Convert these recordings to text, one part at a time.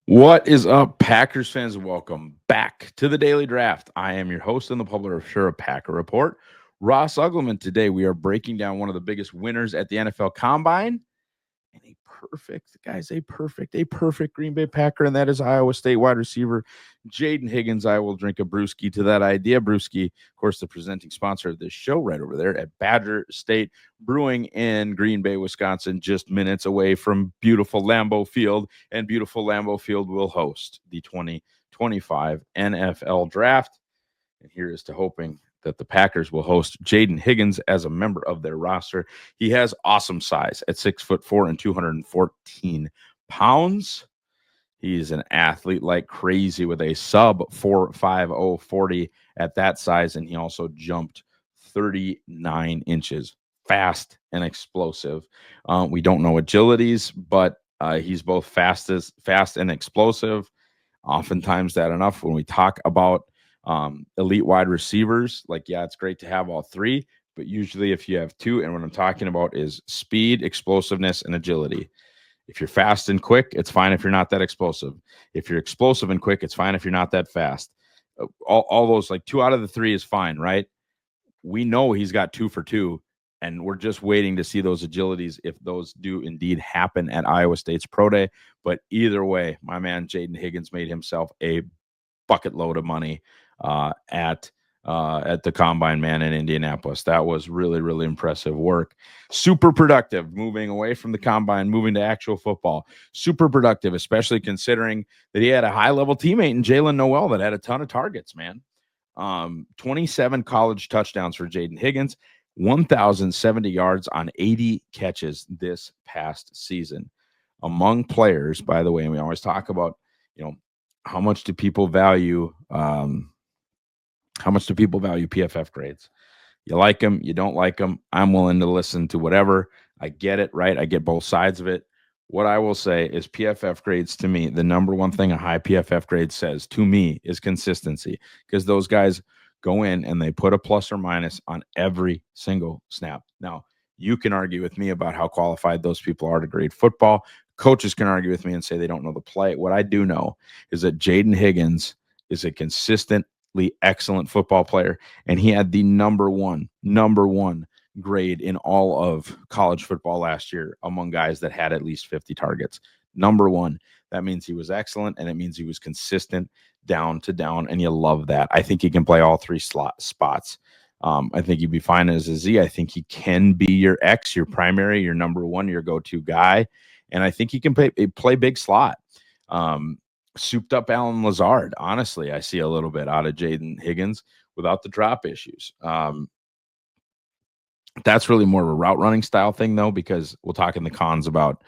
What is up, Packers fans? Welcome back to the Daily Draft. I am your host and the publisher of Packer Report, Ross Uglem, and today we are breaking down one of the biggest winners at the NFL Combine and a perfect Green Bay Packer, and that is Iowa State wide receiver Jayden Higgins. I will drink a brewski to that idea. Brewski, of course, the presenting sponsor of this show right over there at Badger State Brewing in Green Bay, Wisconsin, just minutes away from beautiful Lambeau Field, and beautiful Lambeau Field will host the 2025 NFL Draft. And here is to hoping that the Packers will host Jayden Higgins as a member of their roster. He has awesome size at 6'4" and 214 pounds. He's an athlete like crazy with a sub 4.50 40 at that size, and he also jumped 39 inches. Fast and explosive. We don't know agilities, but he's both fast and explosive. Oftentimes, that enough when we talk about elite wide receivers. Like, yeah, it's great to have all three, but usually if you have two, and what I'm talking about is speed, explosiveness, and agility. If you're fast and quick, it's fine if you're not that explosive. If you're explosive and quick, it's fine if you're not that fast. All those, like, two out of the three is fine, right? We know he's got 2 for 2, and we're just waiting to see those agilities if those do indeed happen at Iowa State's Pro Day. But either way, my man Jayden Higgins made himself a bucket load of money at the Combine, man, in Indianapolis. That was really, really impressive work. Super productive, moving away from the Combine, moving to actual football. Super productive, especially considering that he had a high-level teammate in Jalen Noel that had a ton of targets, man. 27 college touchdowns for Jayden Higgins, 1,070 yards on 80 catches this past season. Among players, by the way, and we always talk about, how much do people value PFF grades? You like them, you don't like them. I'm willing to listen to whatever. I get it, right? I get both sides of it. What I will say is PFF grades, to me, the number one thing a high PFF grade says to me is consistency, because those guys go in and they put a plus or minus on every single snap. Now, you can argue with me about how qualified those people are to grade football. Coaches can argue with me and say they don't know the play. What I do know is that Jayden Higgins is a consistently excellent football player, and he had the number one grade in all of college football last year among guys that had at least 50 targets. Number one. That means he was excellent, and it means he was consistent down to down, and you love that. I think he can play all three spots. I think he'd be fine as a Z. I think he can be your X, your primary, your number one, your go-to guy, and I think he can play big slot. Souped up Alan Lazard, honestly, I see a little bit out of Jayden Higgins without the drop issues. That's really more of a route running style thing, though, because we'll talk in the cons about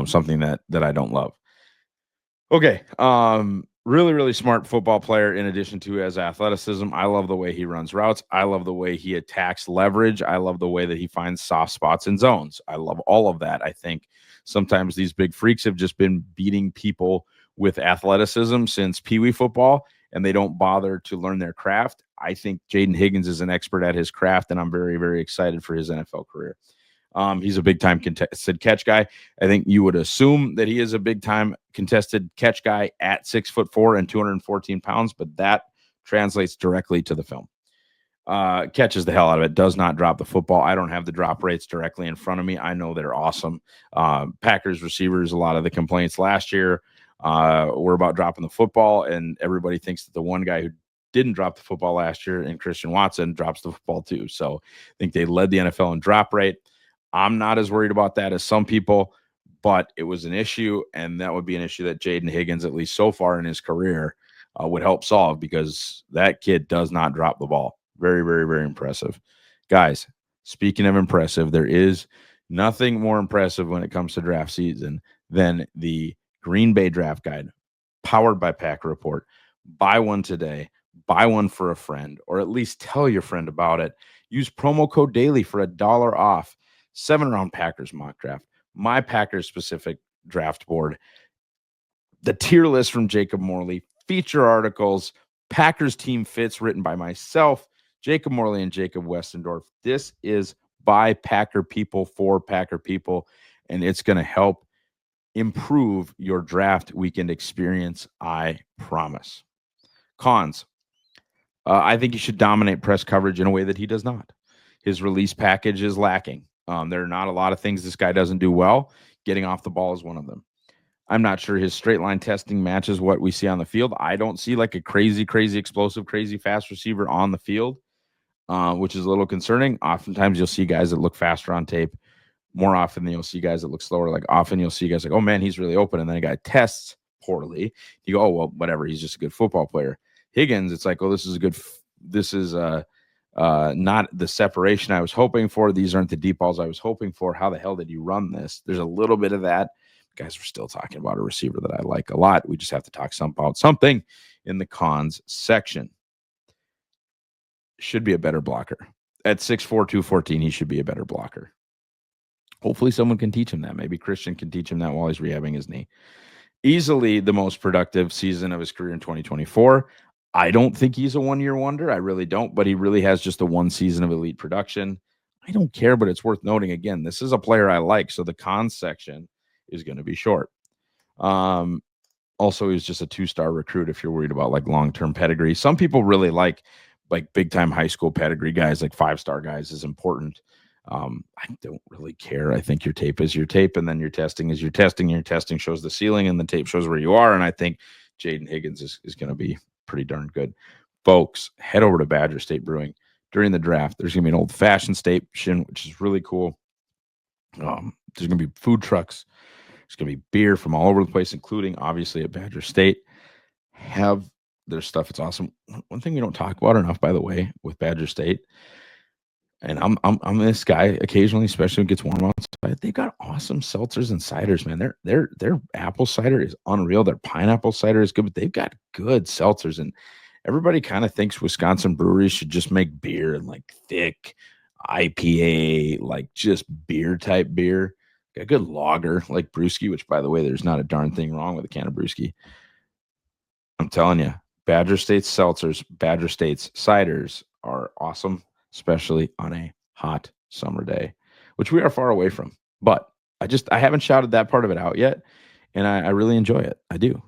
something that I don't love. Okay. Really, really smart football player in addition to his athleticism. I love the way he runs routes. I love the way he attacks leverage. I love the way that he finds soft spots in zones. I love all of that. I think sometimes these big freaks have just been beating people with athleticism since Pee Wee football, and they don't bother to learn their craft. I think Jayden Higgins is an expert at his craft, and I'm very, very excited for his NFL career. He's a big-time contested catch guy. I think you would assume that he is a big-time contested catch guy at 6'4" and 214 pounds, but that translates directly to the film. Catches the hell out of it, does not drop the football. I don't have the drop rates directly in front of me. I know they're awesome. Packers receivers, a lot of the complaints last year were about dropping the football, and everybody thinks that the one guy who didn't drop the football last year, and Christian Watson, drops the football too. So I think they led the NFL in drop rate. I'm not as worried about that as some people, but it was an issue, and that would be an issue that Jayden Higgins, at least so far in his career, would help solve, because that kid does not drop the ball. Very, very, very impressive. Guys, speaking of impressive, there is nothing more impressive when it comes to draft season than the Green Bay Draft Guide, powered by Packer Report. Buy one today. Buy one for a friend, or at least tell your friend about it. Use promo code DAILY for $1 off. 7-round Packers mock draft, my Packers specific draft board, the tier list from Jacob Morley, feature articles, Packers team fits written by myself, Jacob Morley, and Jacob Westendorf. This is by Packer people for Packer people, and it's going to help improve your draft weekend experience. I promise. Cons. I think he should dominate press coverage in a way that he does not. His release package is lacking. There are not a lot of things this guy doesn't do well. Getting off the ball is one of them. I'm not sure his straight line testing matches what we see on the field. I don't see like a crazy, crazy explosive, crazy fast receiver on the field, which is a little concerning. Oftentimes you'll see guys that look faster on tape. More often than you'll see guys that look slower. Like often you'll see guys like, oh man, he's really open. And then a guy tests poorly. You go, oh, well, whatever. He's just a good football player. Higgins, it's like, oh, this is not the separation I was hoping for. These aren't the deep balls I was hoping for. How the hell did you run this? There's a little bit of that. Guys, we're still talking about a receiver that I like a lot. We just have to talk about something in the cons section. Should be a better blocker. At 6'4", 214, he should be a better blocker. Hopefully someone can teach him that. Maybe Christian can teach him that while he's rehabbing his knee. Easily the most productive season of his career in 2024. I don't think he's a one-year wonder. I really don't, but he really has just a one season of elite production. I don't care, but it's worth noting again, this is a player I like, so the cons section is going to be short. Also, he's just a 2-star recruit if you're worried about like long-term pedigree. Some people really like big-time high school pedigree guys, like 5-star guys is important. I don't really care. I think your tape is your tape, and then your testing is your testing. Your testing shows the ceiling, and the tape shows where you are. And I think Jayden Higgins is going to be pretty darn good. Folks, head over to Badger State Brewing during the draft. There's going to be an old-fashioned station, which is really cool. There's going to be food trucks. There's going to be beer from all over the place, including, obviously, at Badger State. Have their stuff. It's awesome. One thing we don't talk about enough, by the way, with Badger State, and I'm this guy occasionally, especially when it gets warm outside. They got awesome seltzers and ciders, man. Their apple cider is unreal. Their pineapple cider is good, but they've got good seltzers. And everybody kind of thinks Wisconsin breweries should just make beer and like thick IPA, like just beer type beer. Got a good lager like Brewski, which, by the way, there's not a darn thing wrong with a can of Brewski. I'm telling you, Badger State's seltzers, Badger State's ciders are awesome, especially on a hot summer day, which we are far away from. But I haven't shouted that part of it out yet, and I really enjoy it. I do.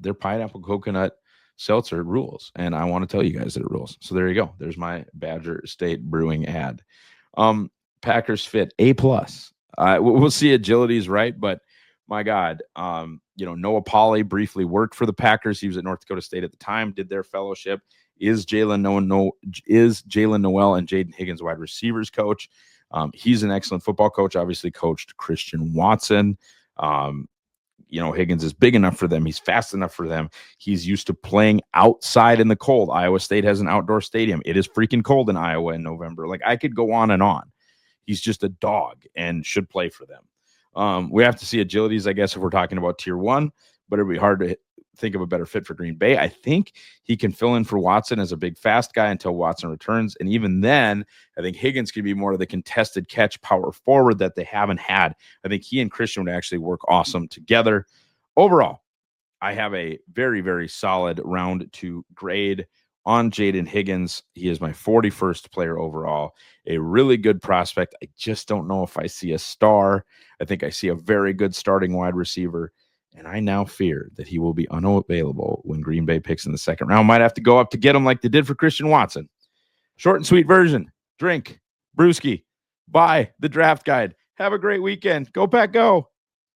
Their pineapple coconut seltzer rules, and I want to tell you guys that it rules. So there you go. There's my Badger State Brewing ad. Packers fit A+. We'll see agility's right, but my God, Noah Polley briefly worked for the Packers. He was at North Dakota State at the time, did their fellowship. Is Jalen Noel and Jayden Higgins wide receivers coach? He's an excellent football coach. Obviously, coached Christian Watson. Higgins is big enough for them. He's fast enough for them. He's used to playing outside in the cold. Iowa State has an outdoor stadium. It is freaking cold in Iowa in November. Like, I could go on and on. He's just a dog and should play for them. We have to see agilities, I guess, if we're talking about tier 1, but it'd be hard to think of a better fit for Green Bay. I think he can fill in for Watson as a big fast guy until Watson returns. And even then, I think Higgins could be more of the contested catch power forward that they haven't had. I think he and Christian would actually work awesome together. Overall, I have a very, very solid round 2 grade on Jayden Higgins. He is my 41st player overall, a really good prospect. I just don't know if I see a star. I think I see a very good starting wide receiver, and I now fear that he will be unavailable when Green Bay picks in the second round. Might have to go up to get him like they did for Christian Watson. Short and sweet version. Drink, brewski, buy the draft guide. Have a great weekend. Go Pack, go.